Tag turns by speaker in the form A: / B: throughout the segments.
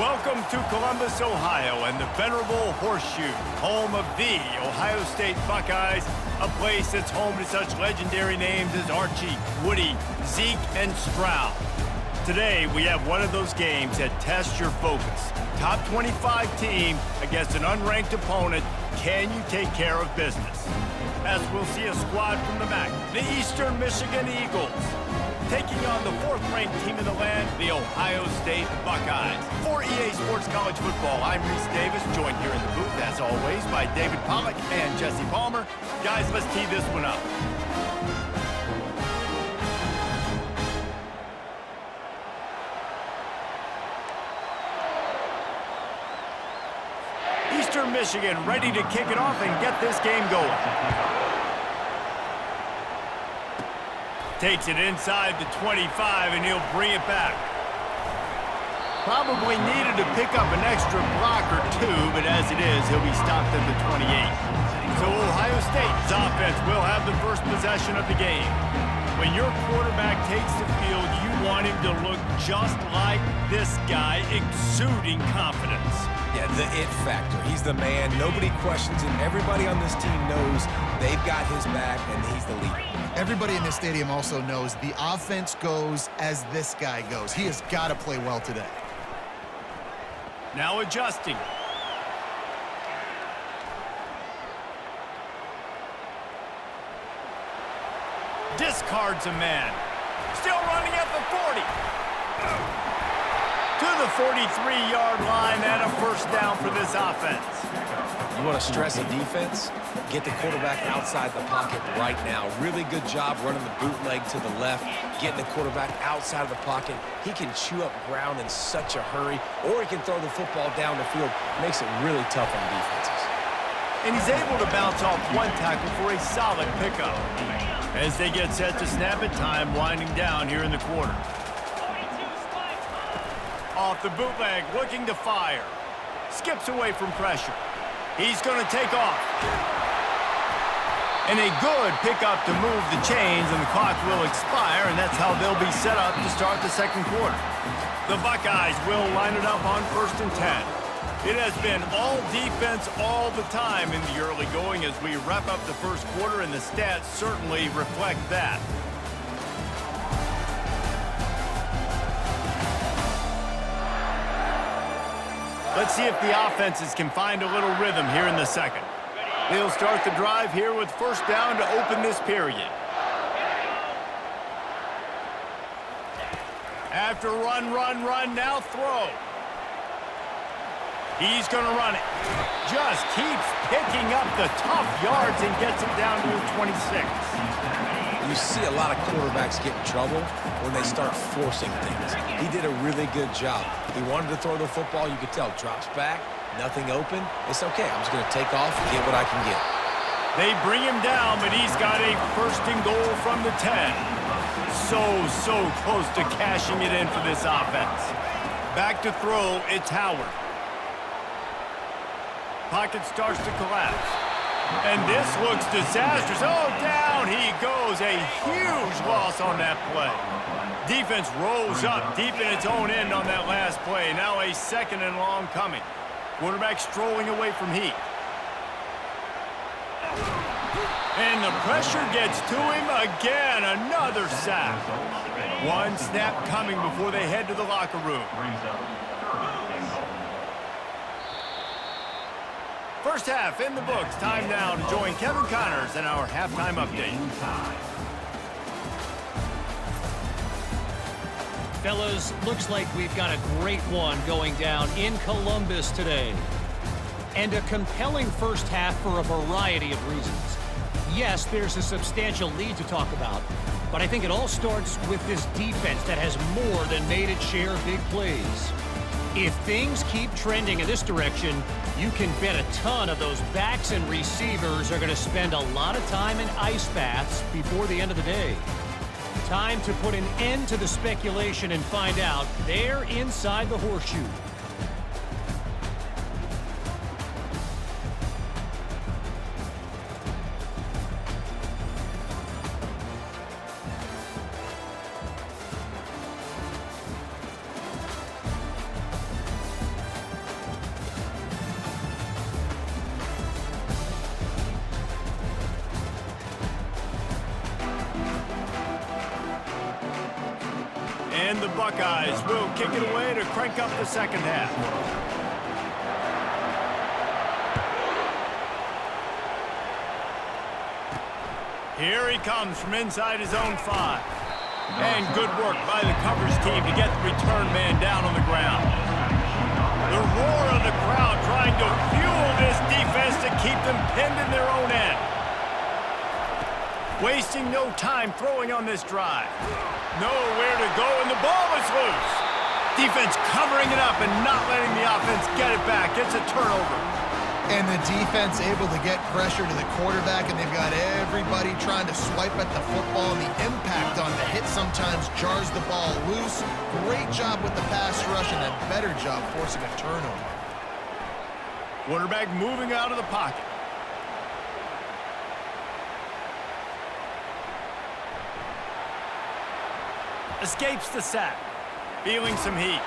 A: Welcome to Columbus, Ohio, and the venerable Horseshoe, home of the Ohio State Buckeyes, a place that's home to such legendary names as Archie, Woody, Zeke, and Stroud. Today, we have one of those games that tests your focus. Top 25 team against an unranked opponent. Can you take care of business? As we'll see a squad from the MAC, the Eastern Michigan Eagles, taking on the fourth-ranked team in the land, the Ohio State Buckeyes. For EA Sports College Football, I'm Reese Davis, joined here in the booth, as always, by David Pollack and Jesse Palmer. Guys, let's tee this one up. Eastern Michigan ready to kick it off and get this game going. Takes it inside the 25, and he'll bring it back. Probably needed to pick up an extra block or two, but as it is, he'll be stopped at the 28. So Ohio State's offense will have the first possession of the game. When your quarterback takes the field, you want him to look just like this guy, exuding confidence.
B: Yeah, the it factor. He's the man. Nobody questions him. Everybody on this team knows they've got his back, and he's the leader.
C: Everybody in this stadium also knows the offense goes as this guy goes. He has got to play well today.
A: Now adjusting. Discards a man. Still running at the 40. To the 43-yard line and a first down for this offense.
B: You want to stress a defense? Get the quarterback outside the pocket right now. Really good job running the bootleg to the left, getting the quarterback outside of the pocket. He can chew up ground in such a hurry, or he can throw the football down the field. Makes it really tough on defenses.
A: And he's able to bounce off one tackle for a solid pickup. As they get set to snap it, time winding down here in the quarter. Off the bootleg, looking to fire. Skips away from pressure. He's going to take off. And a good pickup to move the chains, and the clock will expire, and that's how they'll be set up to start the second quarter. The Buckeyes will line it up on 1st and 10. It has been all defense all the time in the early going as we wrap up the first quarter, and the stats certainly reflect that. Let's see if the offenses can find a little rhythm here in the second. They'll start the drive here with first down to open this period. After run, now throw. He's going to run it. Just keeps picking up the tough yards and gets it down to the 26.
B: You see a lot of quarterbacks get in trouble when they start forcing things. He did a really good job. He wanted to throw the football. You could tell. Drops back, nothing open. It's okay. I'm just going to take off and get what I can get.
A: They bring him down, but he's got a first and goal from the 10. So close to cashing it in for this offense. Back to throw, it's Howard. Pocket starts to collapse. And this looks disastrous. Oh, down he goes. A huge loss on that play. Defense rolls up deep in its own end on that last play. Now a second and long coming. Quarterback strolling away from heat. And the pressure gets to him again. Another sack. One snap coming before they head to the locker room. First half in the books. Time now to join Kevin Connors in our halftime update.
D: Fellas, looks like we've got a great one going down in Columbus today. And a compelling first half for a variety of reasons. Yes, there's a substantial lead to talk about, but I think it all starts with this defense that has more than made its share of big plays. If things keep trending in this direction, you can bet a ton of those backs and receivers are going to spend a lot of time in ice baths before the end of the day. Time to put an end to the speculation and find out they're inside the horseshoe.
A: the Buckeyes will kick it away to crank up the second half. Here he comes from inside his own 5. And good work by the coverage team to get the return man down on the ground. The roar of the crowd trying to fuel this defense to keep them pinned in their own end. Wasting no time throwing on this drive. Nowhere to go, and the ball is loose. Defense covering it up and not letting the offense get it back. It's a turnover.
C: And the defense able to get pressure to the quarterback, and they've got everybody trying to swipe at the football, and the impact on the hit sometimes jars the ball loose. Great job with the pass rush, and a better job forcing a turnover.
A: Quarterback moving out of the pocket. Escapes the sack. Feeling some heat.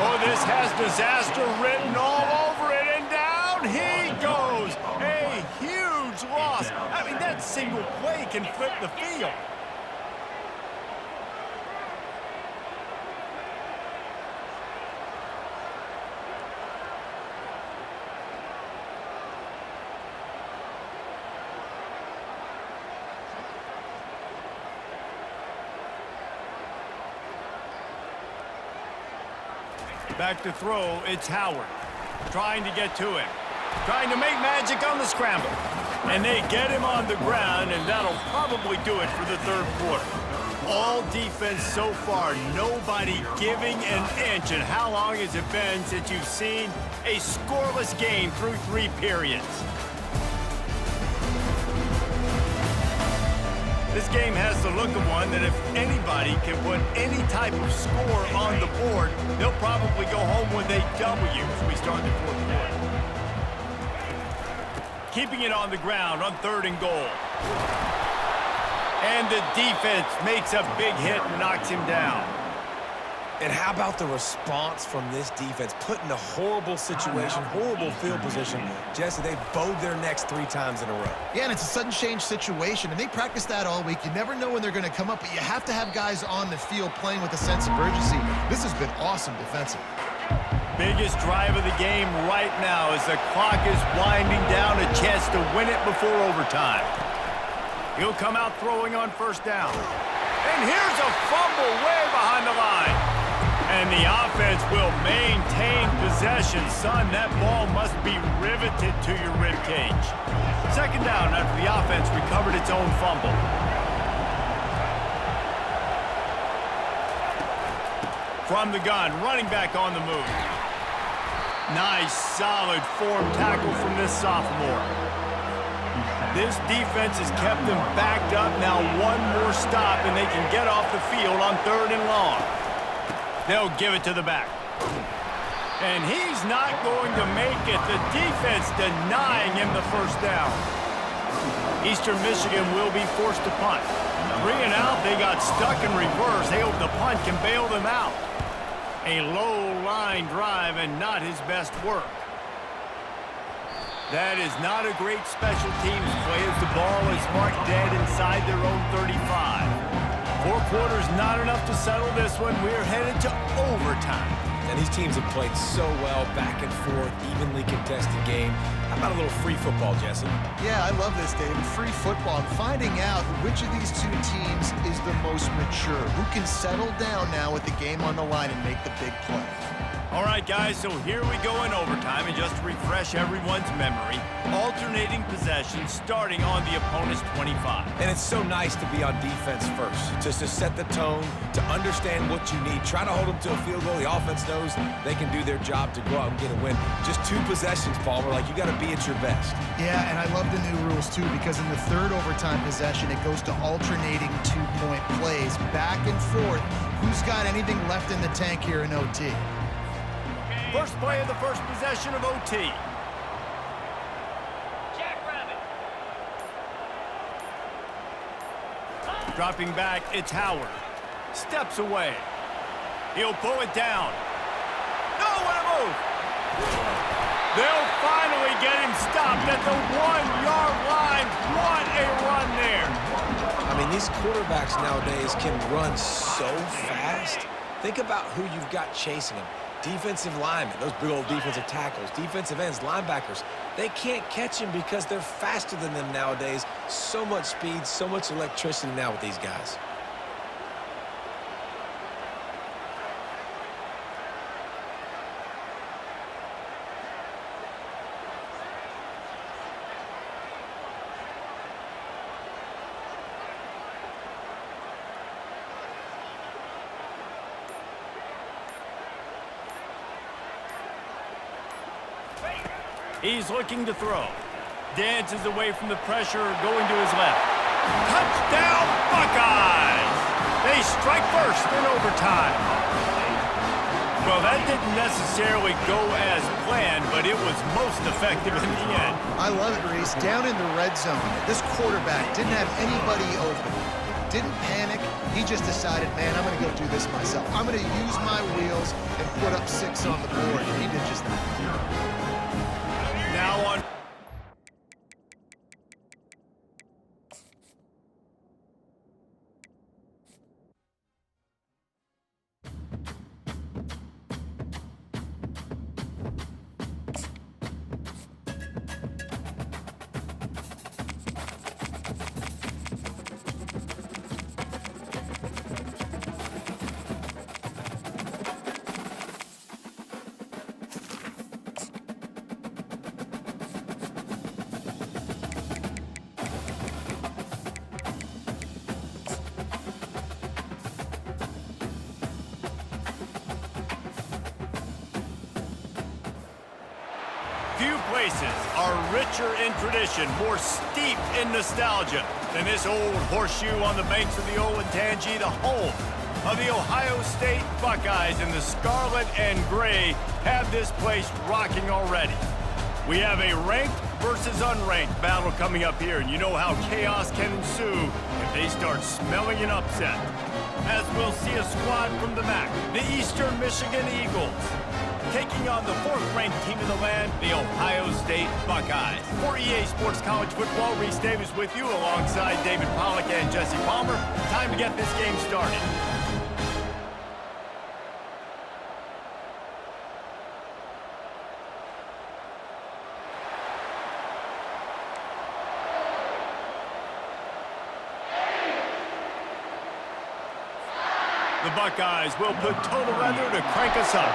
A: Oh, this has disaster written all over it, and down he goes. A huge loss. I mean, that single play can flip the field. Back to throw, it's Howard. Trying to get to him. Trying to make magic on the scramble. And they get him on the ground, and that'll probably do it for the third quarter. All defense so far, nobody giving an inch. And how long has it been since you've seen a scoreless game through 3 periods? This game has the look of one that if anybody can put any type of score on the board, they'll probably go home with a W as we start the fourth quarter. Keeping it on the ground on 3rd and goal. And the defense makes a big hit and knocks him down.
B: And how about the response from this defense? Put in a horrible situation, horrible field position. Jesse, they bowed their necks 3 times in a row.
C: Yeah, and it's a sudden change situation, and they practice that all week. You never know when they're going to come up, but you have to have guys on the field playing with a sense of urgency. This has been awesome defensively.
A: Biggest drive of the game right now as the clock is winding down, a chance to win it before overtime. He'll come out throwing on 1st down. And here's a fumble way behind the line. And the offense will maintain possession. Son, that ball must be riveted to your ribcage. 2nd down after the offense recovered its own fumble. From the gun, running back on the move. Nice, solid form tackle from this sophomore. This defense has kept them backed up. Now one more stop, and they can get off the field on 3rd and long. They'll give it to the back. And he's not going to make it. The defense denying him the 1st down. Eastern Michigan will be forced to punt. 3 and out, they got stuck in reverse. They hope the punt can bail them out. A low-line drive and not his best work. That is not a great special teams play as the ball is marked dead inside their own 35. 4 quarters not enough to settle this one. We're headed to overtime.
B: And these teams have played so well, back and forth, evenly contested game. How about a little free football, Jesse?
C: Yeah, I love this, David. Free football. Finding out which of these 2 teams is the most mature. Who can settle down now with the game on the line and make the big play.
A: All right, guys, so here we go in overtime, and just to refresh everyone's memory, alternating possessions starting on the opponent's 25.
B: And it's so nice to be on defense first, just to set the tone, to understand what you need. Try to hold them to a field goal. The offense knows they can do their job to go out and get a win. Just 2 possessions, Paul. We're like, you got to be at your best.
C: Yeah, and I love the new rules, too, because in the 3rd overtime possession, it goes to alternating 2-point plays, back and forth. Who's got anything left in the tank here in OT?
A: First play of the first possession of OT. Dropping back, it's Howard. Steps away. He'll pull it down. No, what a move! They'll finally get him stopped at the 1-yard line. What a run there.
B: I mean, And these quarterbacks nowadays can run so fast. Think about who you've got chasing them. Defensive linemen, those big old defensive tackles, defensive ends, linebackers. They can't catch him because they're faster than them nowadays. So much speed, so much electricity now with these guys.
A: He's looking to throw. Dances away from the pressure, going to his left. Touchdown, Buckeyes! They strike first in overtime. Well, that didn't necessarily go as planned, but it was most effective in the end.
C: I love it, Reese. Down in the red zone, this quarterback didn't have anybody open. Didn't panic. He just decided, man, I'm going to go do this myself. I'm going to use my wheels and put up 6 on the board. And he did just that.
A: Now on. Few places are richer in tradition, more steeped in nostalgia than this old horseshoe on the banks of the Intentando, the home of the Ohio State Buckeyes, and the scarlet and gray have this place rocking already. We have a ranked versus unranked battle coming up here, and you know how chaos can ensue if they start smelling an upset. As we'll see a squad from the MAC, the Eastern Michigan Eagles, taking on the 4th-ranked team in the land, the Ohio State Buckeyes. For EA Sports College Football, Reese Davis with you alongside David Pollack and Jesse Palmer. Time to get this game started. The Buckeyes will put total leather to crank us up.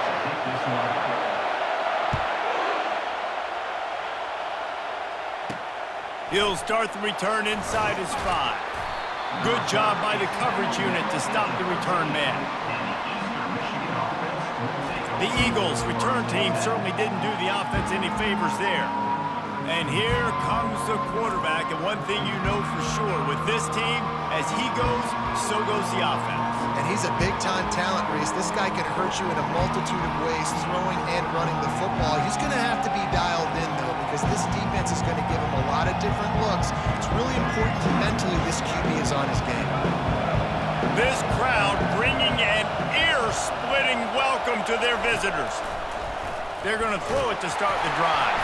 A: He'll start the return inside his 5. Good job by the coverage unit to stop the return man. The Eagles' return team certainly didn't do the offense any favors there. And here comes the quarterback, and one thing you know for sure, with this team, as he goes, so goes the offense.
C: And he's a big-time talent, Reese. This guy can hurt you in a multitude of ways, throwing and running the football. He's going to have to be dialed in, though, because this defense is going to give him a lot of different looks. It's really important mentally this QB is on his game.
A: This crowd bringing an ear-splitting welcome to their visitors. They're going to throw it to start the drive.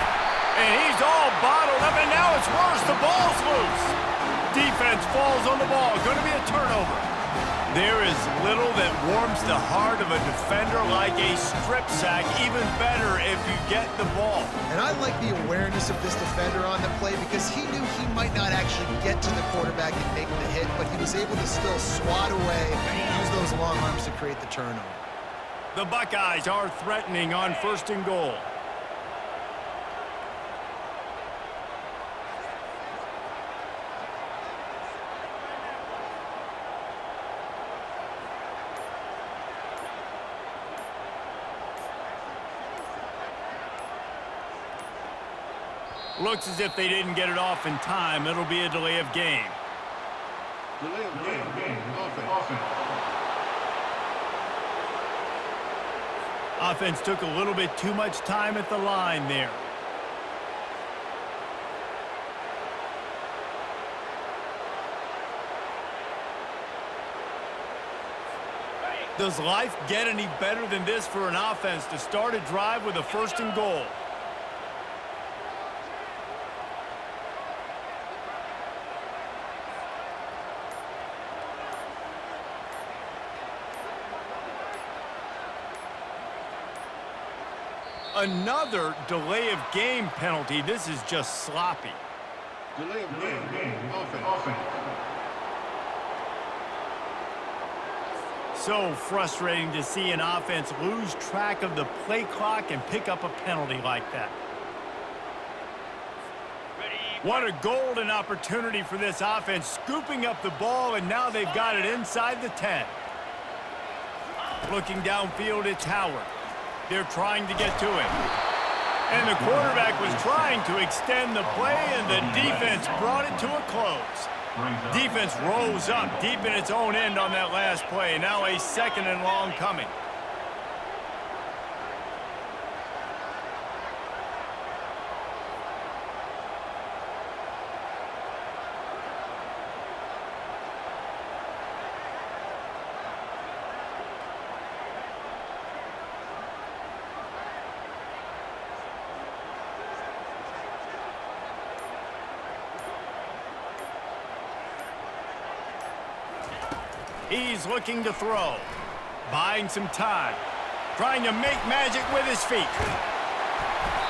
A: And he's all bottled up, and now it's worse. The ball's loose. Defense falls on the ball. Going to be a turnover. There is little that warms the heart of a defender like a strip sack. Even better if you get the ball. And I like the awareness of this defender on the play because he knew he might not actually get to the quarterback and make the hit, but he was able to still swat away and use those long arms to create the turnover. The Buckeyes are threatening on 1st and goal. Looks as if they didn't get it off in time. It'll be a delay of game. Delay of game. Offense took a little bit too much time at the line there. Does life get any better than this for an offense to start a drive with a 1st and goal? Another delay of game penalty. This is just sloppy.
E: Delay of game. Offense.
A: So frustrating to see an offense lose track of the play clock and pick up a penalty like that. What a golden opportunity for this offense, scooping up the ball, and now they've got it inside the 10. Looking downfield, it's Howard. They're trying to get to him. And the quarterback was trying to extend the play, and the defense brought it to a close. Defense rose up deep in its own end on that last play. Now a 2nd and long coming. He's looking to throw. Buying some time. Trying to make magic with his feet.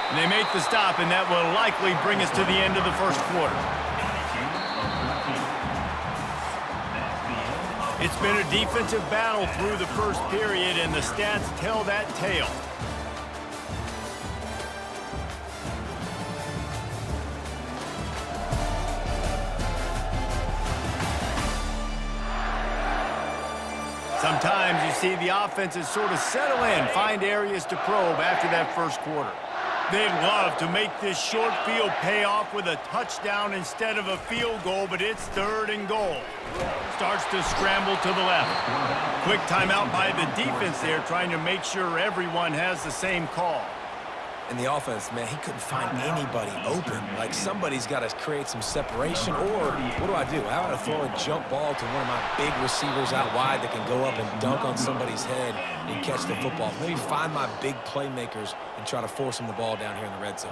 A: And they make the stop, and that will likely bring us to the end of the first quarter. It's been a defensive battle through the first period, and the stats tell that tale. Sometimes you see the offenses sort of settle in, find areas to probe after that first quarter. They'd love to make this short field pay off with a touchdown instead of a field goal, but it's 3rd and goal. Starts to scramble to the left. Quick timeout by the defense there, trying to make sure everyone has the same call.
B: And the offense, man, he couldn't find anybody open. Like, somebody's got to create some separation. Or what do? How about I throw a jump ball to one of my big receivers out wide that can go up and dunk on somebody's head and catch the football? Maybe find my big playmakers and try to force them the ball down here in the red zone.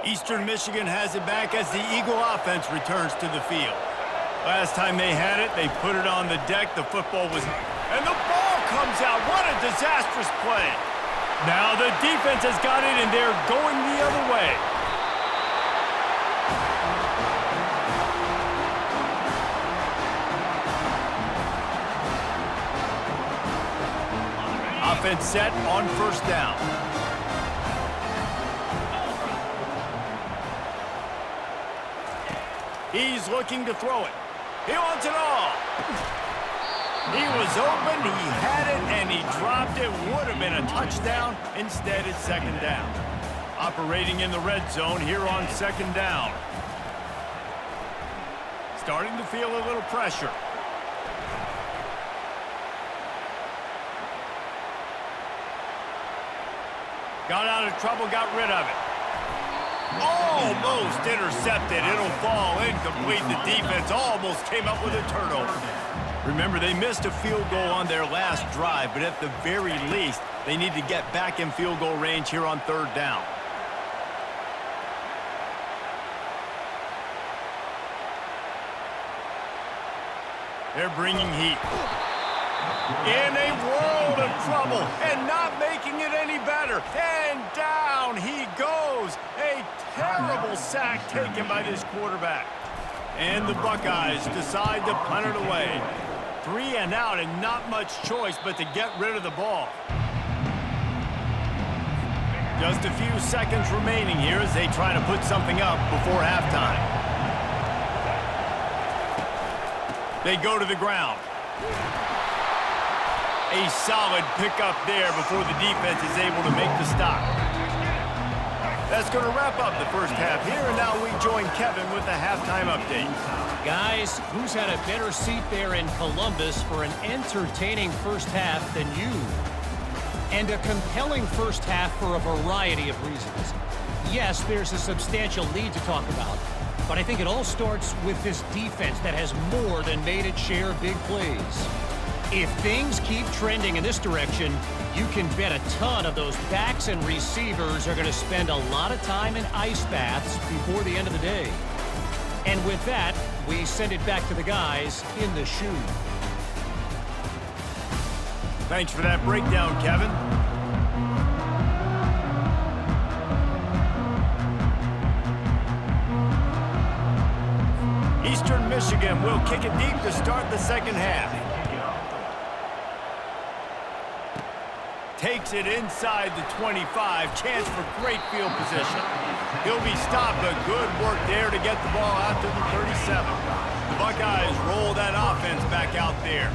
A: Eastern Michigan has it back as the Eagle offense returns to the field. Last time they had it, they put it on the deck. The football was... And the ball comes out. What a disastrous play. Now the defense has got it, and they're going the other way. Offense set on 1st down. He's looking to throw it. He wants it all. He was open, he had it, and he dropped it. Would have been a touchdown. Instead, it's 2nd down. Operating in the red zone here on 2nd down. Starting to feel a little pressure. Got out of trouble, got rid of it. Almost intercepted. It'll fall incomplete. The defense almost came up with a turnover. Remember, they missed a field goal on their last drive, but at the very least, they need to get back in field goal range here on 3rd down. They're bringing heat. In a world of trouble and not making it any better. And down he goes. A terrible sack taken by this quarterback. And the Buckeyes decide to punt it away. 3 and out, and not much choice but to get rid of the ball. Just a few seconds remaining here as they try to put something up before halftime. They go to the ground. A solid pickup there before the defense is able to make the stop. That's going to wrap up the first half here, and now we join Kevin with the halftime update.
D: Guys, who's had a better seat there in Columbus for an entertaining first half than you? And a compelling first half for a variety of reasons. Yes, there's a substantial lead to talk about, but I think it all starts with this defense that has more than made its share of big plays. If things keep trending in this direction, you can bet a ton of those backs and receivers are going to spend a lot of time in ice baths before the end of the day. And with that, we send it back to the guys in the shoe.
A: Thanks for that breakdown, Kevin. Eastern Michigan will kick it deep to start the second half. Takes it inside the 25. Chance for great field position. He'll be stopped, but good work there to get the ball out to the 37. The Buckeyes roll that offense back out there.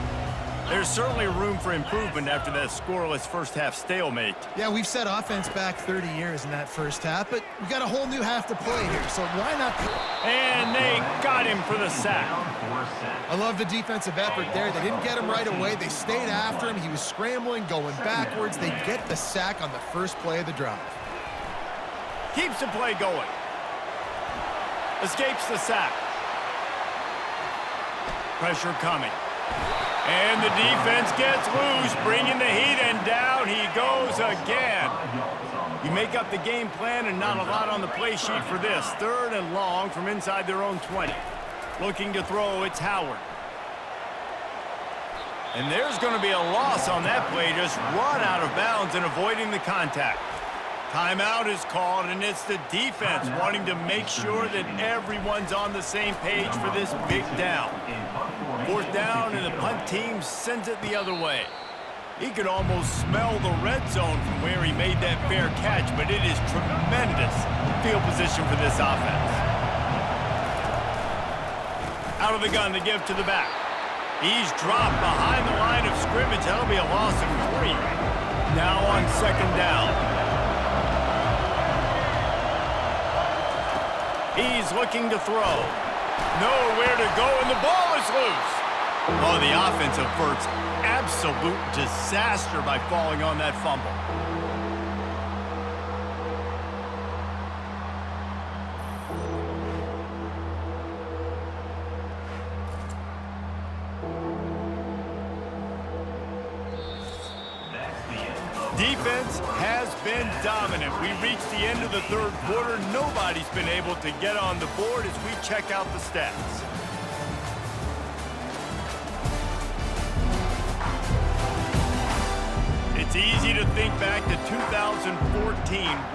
A: There's certainly room for improvement after that scoreless first-half stalemate.
C: Yeah, we've set offense back 30 years in that first half, but we got a whole new half to play here, so why not?
A: And they got him for the sack.
C: I love the defensive effort there. They didn't get him right away. They stayed after him. He was scrambling, going backwards. They get the sack on the first play of the drive.
A: Keeps the play going. Escapes the sack. Pressure coming. And the defense gets loose, bringing the heat, and down he goes again. You make up the game plan and not a lot on the play sheet for this. 3rd and long from inside their own 20. Looking to throw, it's Howard. And there's going to be a loss on that play, just run out of bounds and avoiding the contact. Timeout is called, and it's the defense wanting to make sure that everyone's on the same page for this big down. 4th down, and the punt team sends it the other way. He could almost smell the red zone from where he made that fair catch, but it is tremendous field position for this offense. Out of the gun to give to the back. He's dropped behind the line of scrimmage. That'll be a loss of 3. Now on 2nd down. He's looking to throw. Nowhere to go, and the ball is loose. Oh, the offense averts absolute disaster by falling on that fumble. Defense has been dominant. We reached the end of the 3rd quarter. Nobody's been able to get on the board as we check out the stats. It's easy to think back to 2014,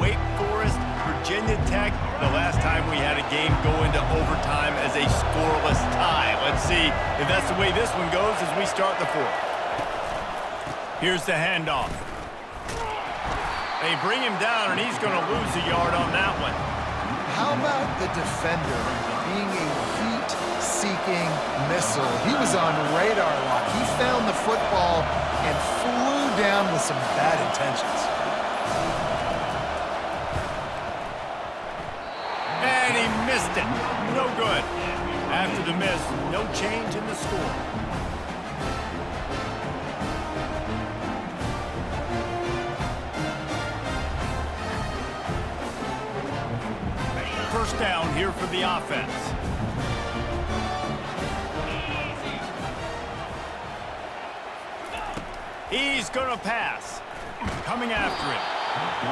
A: Wake Forest, Virginia Tech, the last time we had a game go into overtime as a scoreless tie. Let's see if that's the way this one goes as we start the 4th. Here's the handoff. They bring him down, and he's going to lose a yard on that one.
C: How about the defender being a heat-seeking missile? He was on radar lock. He found the football and flew down with some bad intentions.
A: And he missed it. No good. After the miss, no change in the score. First down here for the offense. He's going to pass. Coming after him.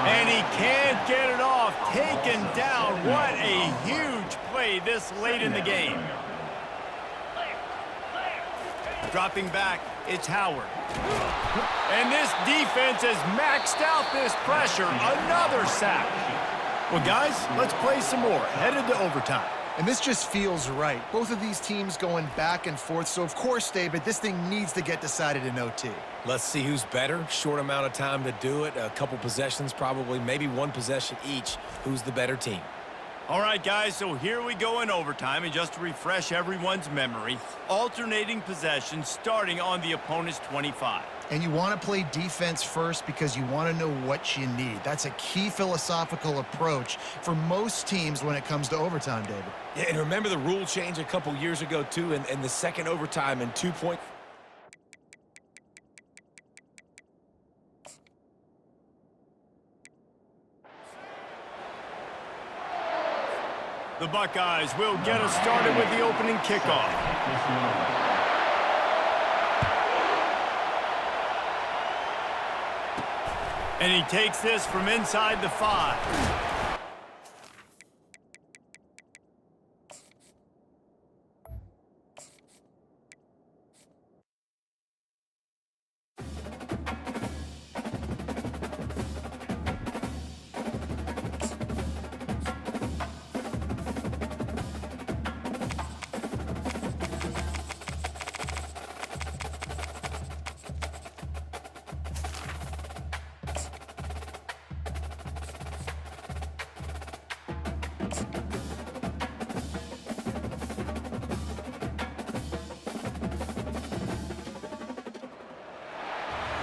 A: And he can't get it off. Taken down. What a huge play this late in the game. Dropping back, it's Howard. And this defense has maxed out this pressure. Another sack. Well, guys, let's play some more. Headed to overtime.
C: And this just feels right. Both of these teams going back and forth. So, of course, David, this thing needs to get decided in OT.
B: Let's see who's better. Short amount of time to do it. A couple possessions probably. Maybe one possession each. Who's the better team?
A: All right, guys, so here we go in overtime. And just to refresh everyone's memory, alternating possessions starting on the opponent's 25.
C: And you want to play defense first because you want to know what you need. That's a key philosophical approach for most teams when it comes to overtime, David.
B: Yeah, and remember the rule change a couple years ago, too, and the second overtime and 2-point.
A: The Buckeyes will get us started with the opening kickoff. And he takes this from inside the 5.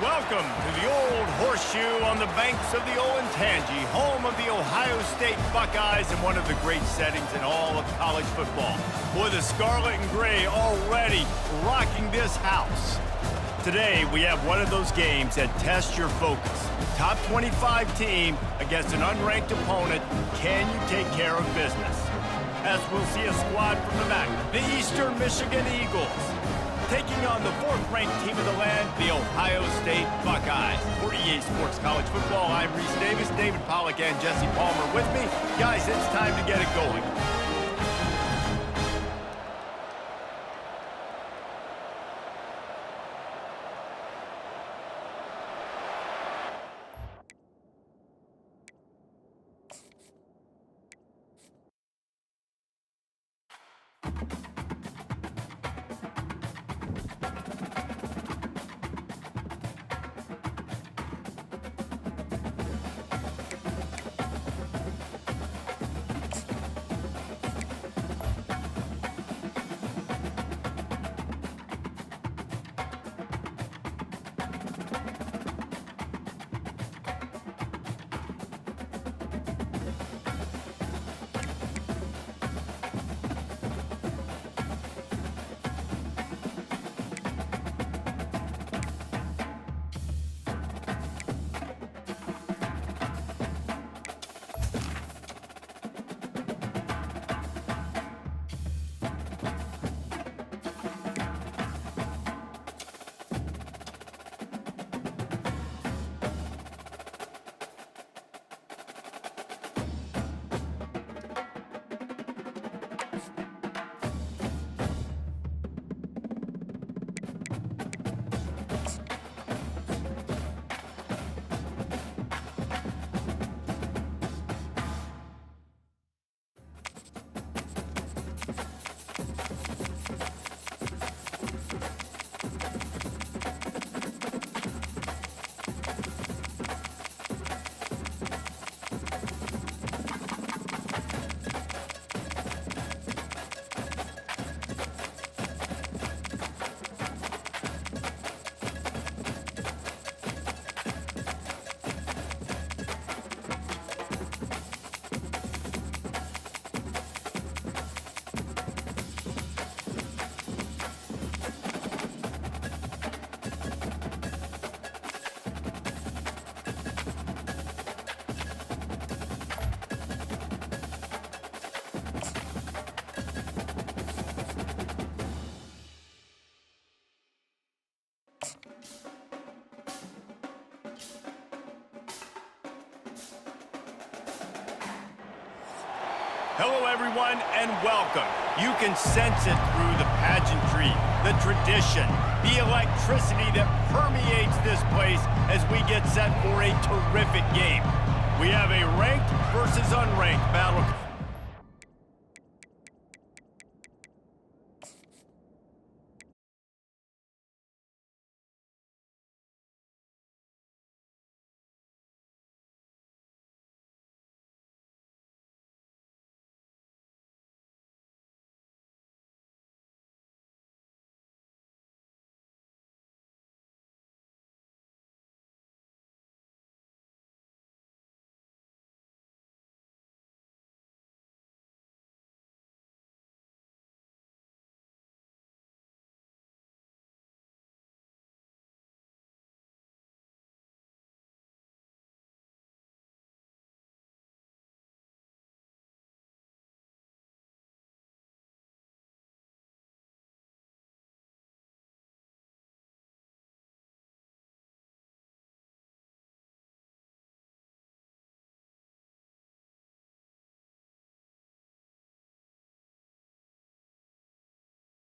A: Welcome to the Old Horseshoe on the banks of the Intentando, home of the Ohio State Buckeyes and one of the great settings in all of college football. Boy, the scarlet and gray already rocking this house. Today, we have one of those games that tests your focus. Top 25 team against an unranked opponent. Can you take care of business? As we'll see a squad from the MAC, the Eastern Michigan Eagles, taking on the 4th-ranked team of the land, the Ohio State Buckeyes. For EA Sports College Football, I'm Reese Davis, David Pollack, and Jesse Palmer with me. Guys, it's time to get it going. Hello, everyone, and welcome. You can sense it through the pageantry, the tradition, the electricity that permeates this place as we get set for a terrific game. We have a ranked versus unranked battle.